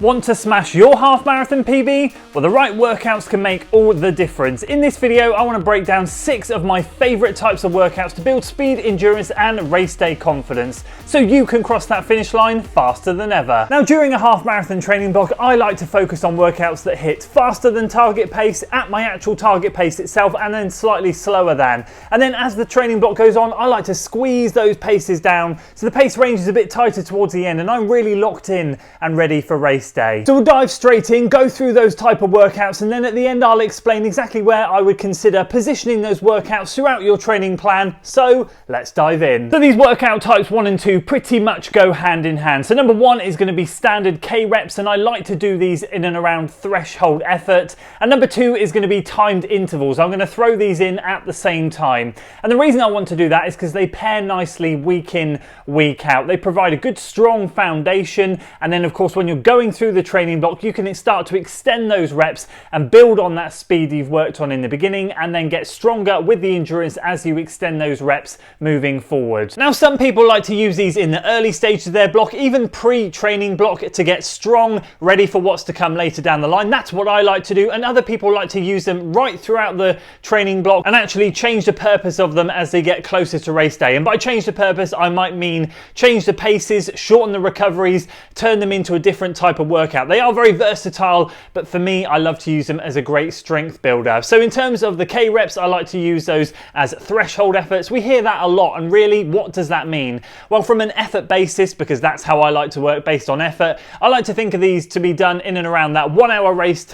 Want to smash your half marathon PB? Well, the right workouts can make all the difference. In this video, I want to break down 6 of my favourite types of workouts to build speed, endurance and race day confidence, so you can cross that finish line faster than ever. Now, during a half marathon training block, I like to focus on workouts that hit faster than target pace, at my actual target pace itself, and then slightly slower than. And then as the training block goes on, I like to squeeze those paces down so the pace range is a bit tighter towards the end and I'm really locked in and ready for race day. So we'll dive straight in, go through those type of workouts, and then at the end I'll explain exactly where I would consider positioning those workouts throughout your training plan. So let's dive in. So these workout types 1 and 2 pretty much go hand in hand. So number 1 is going to be standard K reps, and I like to do these in and around threshold effort. And number 2 is going to be timed intervals. I'm going to throw these in at the same time. And the reason I want to do that is because they pair nicely week in, week out. They provide a good strong foundation, and then of course when you're going through the training block, you can start to extend those reps and build on that speed you've worked on in the beginning, and then get stronger with the endurance as you extend those reps moving forward. Now, some people like to use these in the early stages of their block, even pre-training block, to get strong, ready for what's to come later down the line. That's what I like to do, and other people like to use them right throughout the training block and actually change the purpose of them as they get closer to race day. And by change the purpose, I might mean change the paces, shorten the recoveries, turn them into a different type of workout. They are very versatile, but for me, I love to use them as a great strength builder. So in terms of the K reps, I like to use those as threshold efforts. We hear that a lot, and really, what does that mean? Well, from an effort basis, because that's how I like to work, based on effort, I like to think of these to be done in and around that 1 hour race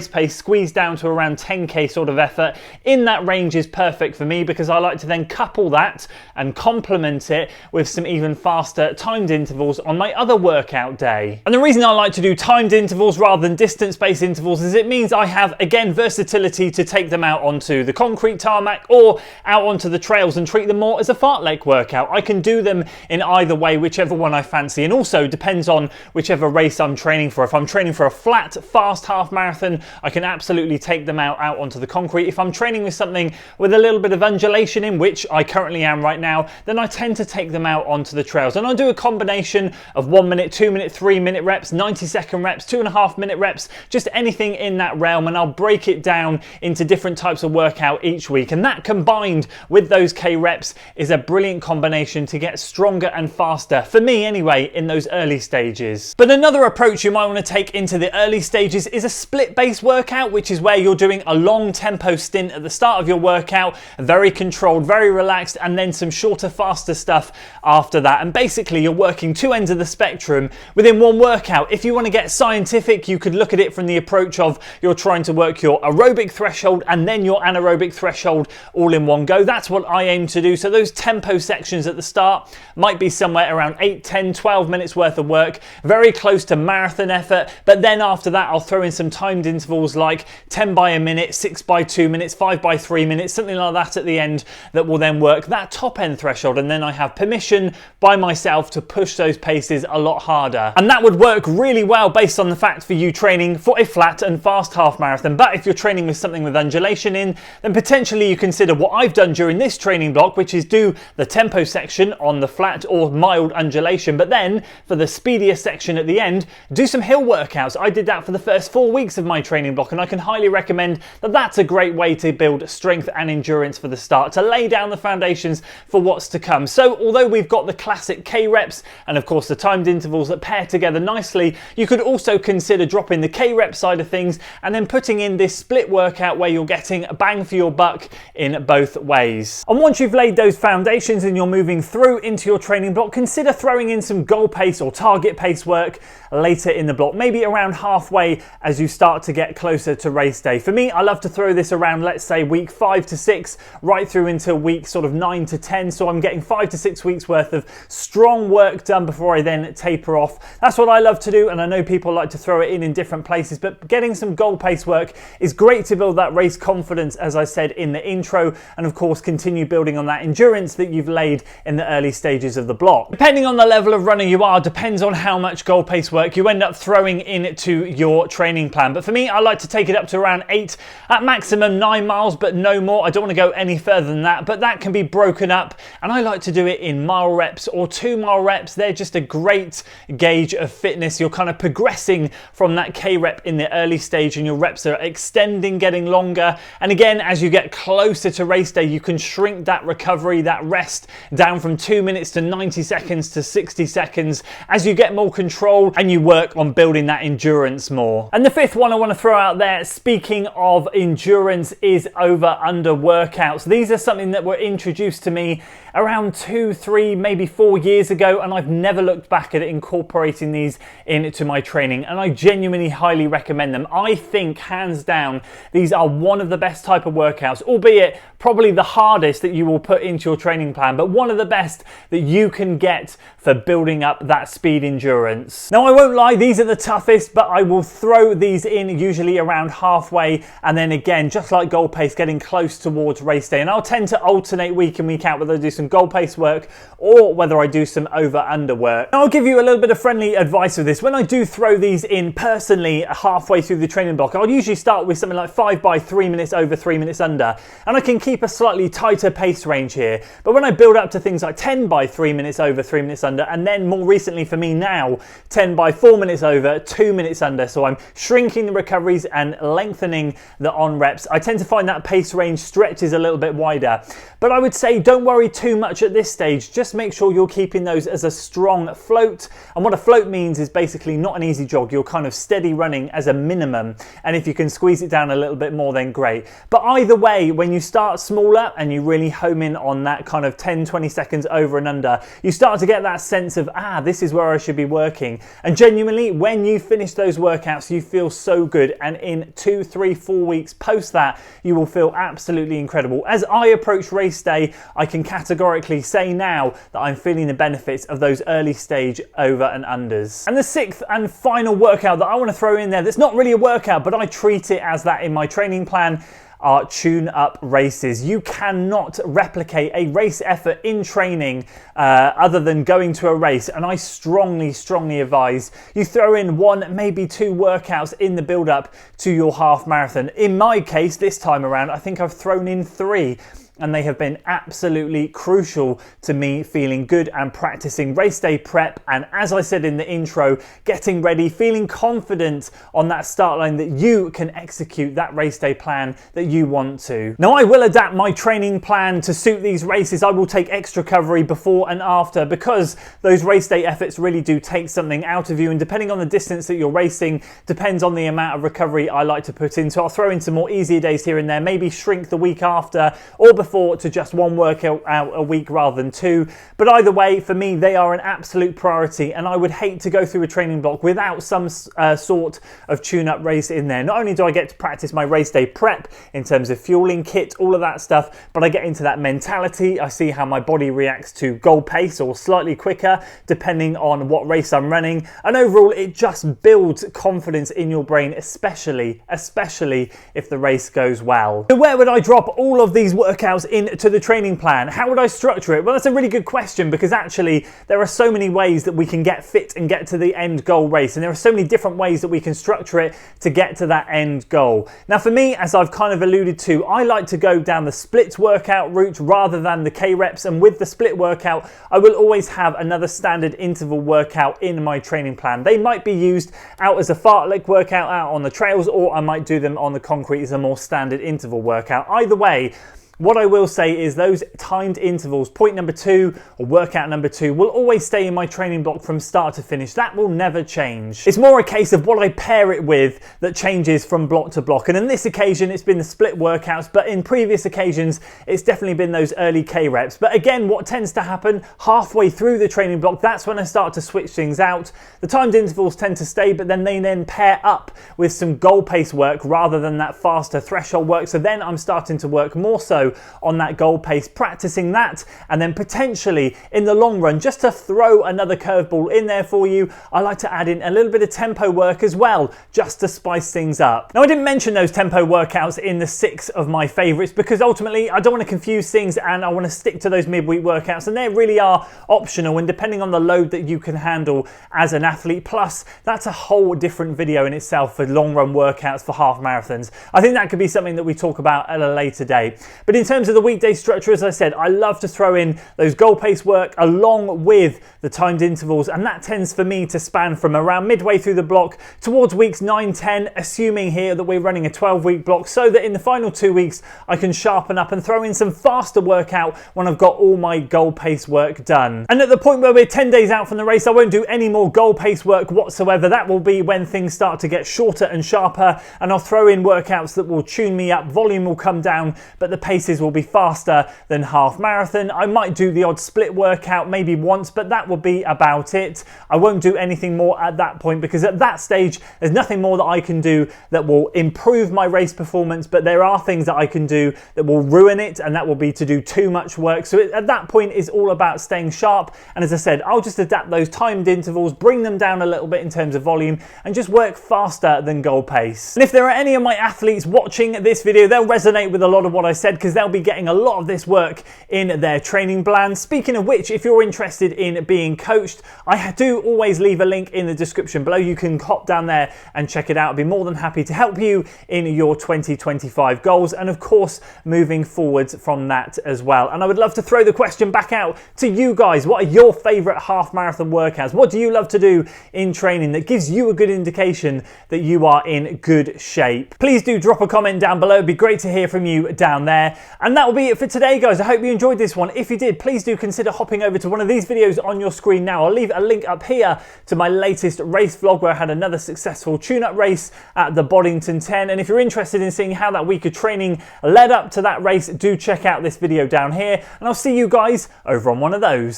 pace, squeezed down to around 10k sort of effort. In that range is perfect for me, because I like to then couple that and complement it with some even faster timed intervals on my other workout day. And the reason I like to do timed intervals rather than distance-based intervals is it means I have, again, versatility to take them out onto the concrete tarmac or out onto the trails and treat them more as a fartlek workout. I can do them in either way, whichever one I fancy, and also depends on whichever race I'm training for. If I'm training for a flat, fast half marathon, I can absolutely take them out onto the concrete. If I'm training with something with a little bit of undulation in, which I currently am right now, then I tend to take them out onto the trails. And I'll do a combination of 1 minute, 2 minute, 3 minute reps, 90-second reps, 2.5 minute reps, just anything in that realm, and I'll break it down into different types of workout each week. And that, combined with those K reps, is a brilliant combination to get stronger and faster, for me anyway, in those early stages. But another approach you might want to take into the early stages is a split-based workout, which is where you're doing a long tempo stint at the start of your workout, very controlled, very relaxed, and then some shorter, faster stuff after that. And basically you're working 2 ends of the spectrum within one workout. If you want to get scientific, you could look at it from the approach of you're trying to work your aerobic threshold and then your anaerobic threshold all in one go. That's what I aim to do. So those tempo sections at the start might be somewhere around 8, 10, 12 minutes worth of work, very close to marathon effort. But then after that, I'll throw in some timed intervals like 10 by a minute, 6 by 2 minutes, 5 by 3 minutes, something like that at the end, that will then work that top end threshold. And then I have permission by myself to push those paces a lot harder. And that would work really well based on the fact for you training for a flat and fast half marathon. But if you're training with something with undulation in, then potentially you consider what I've done during this training block, which is do the tempo section on the flat or mild undulation, but then for the speedier section at the end, do some hill workouts. I did that for the first 4 weeks of my training block, and I can highly recommend that. That's a great way to build strength and endurance for the start, to lay down the foundations for what's to come. So although we've got the classic K reps and of course the timed intervals that pair together nicely, you could also consider dropping the K rep side of things and then putting in this split workout where you're getting a bang for your buck in both ways. And once you've laid those foundations and you're moving through into your training block, consider throwing in some goal pace or target pace work later in the block, maybe around halfway as you start to get closer to race day. For me, I love to throw this around, let's say, week 5 to 6, right through until week sort of 9 to 10. So I'm getting 5 to 6 weeks worth of strong work done before I then taper off. That's what I love to do, and I know people like to throw it in different places, but getting some goal pace work is great to build that race confidence, as I said in the intro, and of course continue building on that endurance that you've laid in the early stages of the block. Depending on the level of runner you are, depends on how much goal pace work you end up throwing into your training plan. But for me, I like to take it up to around 8, at maximum 9 miles, but no more. I don't want to go any further than that, but that can be broken up, and I like to do it in mile reps or 2 mile reps. They're just a great gauge of fitness. You're kind kind of progressing from that K-rep in the early stage and your reps are extending, getting longer. And again, as you get closer to race day, you can shrink that recovery, that rest down from 2 minutes to 90 seconds to 60 seconds as you get more control and you work on building that endurance more. And the fifth one I want to throw out there, speaking of endurance, is over-under workouts. These are something that were introduced to me around 2, 3, maybe 4 years ago, and I've never looked back at incorporating these into my training, and I genuinely highly recommend them. I think hands down these are one of the best type of workouts, albeit probably the hardest that you will put into your training plan, but one of the best that you can get for building up that speed endurance. Now I won't lie, these are the toughest, but I will throw these in usually around halfway, and then again, just like goal pace, getting close towards race day. And I'll tend to alternate week in, week out, whether I do some goal pace work or whether I do some over-under work. Now, I'll give you a little bit of friendly advice with this. When I do throw these in personally halfway through the training block, I'll usually start with something like 5 by 3 minutes over, 3 minutes under, and I can keep a slightly tighter pace range here. But when I build up to things like 10 by 3 minutes over, 3 minutes under, and then more recently for me now, 10 by 4 minutes over, 2 minutes under, so I'm shrinking the recoveries and lengthening the on reps, I tend to find that pace range stretches a little bit wider. But I would say don't worry too much at this stage, just make sure you're keeping those as a strong float. And what a float means is basically not an easy jog, you're kind of steady running as a minimum, and if you can squeeze it down a little bit more then great. But either way, when you start smaller and you really home in on that kind of 10-20 seconds over and under, you start to get that sense of, this is where I should be working. And genuinely, when you finish those workouts, you feel so good, and in 2, 3, 4 weeks post that, you will feel absolutely incredible. As I approach race day, I can categorically say now that I'm feeling the benefits of those early stage over and unders. And the sixth and final workout that I want to throw in there, that's not really a workout, but I treat it as that in my training plan, are tune-up races. You cannot replicate a race effort in training other than going to a race, and I strongly advise you throw in 1, maybe 2 workouts in the build-up to your half marathon. In my case, this time around, I think I've thrown in 3. And they have been absolutely crucial to me feeling good and practicing race day prep. And as I said in the intro, getting ready, feeling confident on that start line that you can execute that race day plan that you want to. Now, I will adapt my training plan to suit these races. I will take extra recovery before and after, because those race day efforts really do take something out of you. And depending on the distance that you're racing, depends on the amount of recovery I like to put in. So I'll throw in some more easier days here and there, maybe shrink the week after or before to just 1 workout out a week rather than 2. But either way, for me, they are an absolute priority, and I would hate to go through a training block without some sort of tune-up race in there. Not only do I get to practice my race day prep in terms of fueling, kit, all of that stuff, but I get into that mentality. I see how my body reacts to goal pace or slightly quicker, depending on what race I'm running. And overall, it just builds confidence in your brain, especially if the race goes well. So where would I drop all of these workouts into the training plan? How would I structure it? Well, that's a really good question, because actually there are so many ways that we can get fit and get to the end goal race, and there are so many different ways that we can structure it to get to that end goal. Now for me, as I've kind of alluded to, I like to go down the split workout route rather than the K-reps, and with the split workout I will always have another standard interval workout in my training plan. They might be used out as a fartlek workout out on the trails, or I might do them on the concrete as a more standard interval workout. Either way, what I will say is those timed intervals, point number 2 or workout number 2, will always stay in my training block from start to finish. That will never change. It's more a case of what I pair it with that changes from block to block. And in this occasion, it's been the split workouts, but in previous occasions, it's definitely been those early K-reps. But again, what tends to happen halfway through the training block, that's when I start to switch things out. The timed intervals tend to stay, but then they pair up with some goal pace work rather than that faster threshold work. So then I'm starting to work more so on that goal pace, practicing that, and then potentially in the long run, just to throw another curveball in there for you, I like to add in a little bit of tempo work as well, just to spice things up. Now, I didn't mention those tempo workouts in the 6 of my favorites, because ultimately I don't want to confuse things and I want to stick to those midweek workouts, and they really are optional and depending on the load that you can handle as an athlete. Plus, that's a whole different video in itself for long run workouts for half marathons. I think that could be something that we talk about at a later date. But But in terms of the weekday structure, as I said, I love to throw in those goal pace work along with the timed intervals, and that tends for me to span from around midway through the block towards weeks 9, 10, assuming here that we're running a 12-week block, so that in the final 2 weeks I can sharpen up and throw in some faster workout when I've got all my goal pace work done. And at the point where we're 10 days out from the race, I won't do any more goal pace work whatsoever. That will be when things start to get shorter and sharper, and I'll throw in workouts that will tune me up. Volume will come down, but the paces will be faster than half marathon. I might do the odd split workout maybe once, but that will be about it. I won't do anything more at that point, because at that stage there's nothing more that I can do that will improve my race performance, but there are things that I can do that will ruin it, and that will be to do too much work. So at that point it's all about staying sharp, and as I said, I'll just adapt those timed intervals, bring them down a little bit in terms of volume, and just work faster than goal pace. And if there are any of my athletes watching this video, they'll resonate with a lot of what I said, because they'll be getting a lot of this work in their training plan. Speaking of which, if you're interested in being coached, I do always leave a link in the description below. You can hop down there and check it out. I'd be more than happy to help you in your 2025 goals, and of course moving forwards from that as well. And I would love to throw the question back out to you guys. What are your favorite half marathon workouts? What do you love to do in training that gives you a good indication that you are in good shape? Please do drop a comment down below. It'd be great to hear from you down there. And that will be it for today, guys. I hope you enjoyed this one. If you did, please do consider hopping over to one of these videos on your screen now. I'll leave a link up here to my latest race vlog, where I had another successful tune-up race at the Boddington 10. And if you're interested in seeing how that week of training led up to that race, do check out this video down here, and I'll see you guys over on one of those.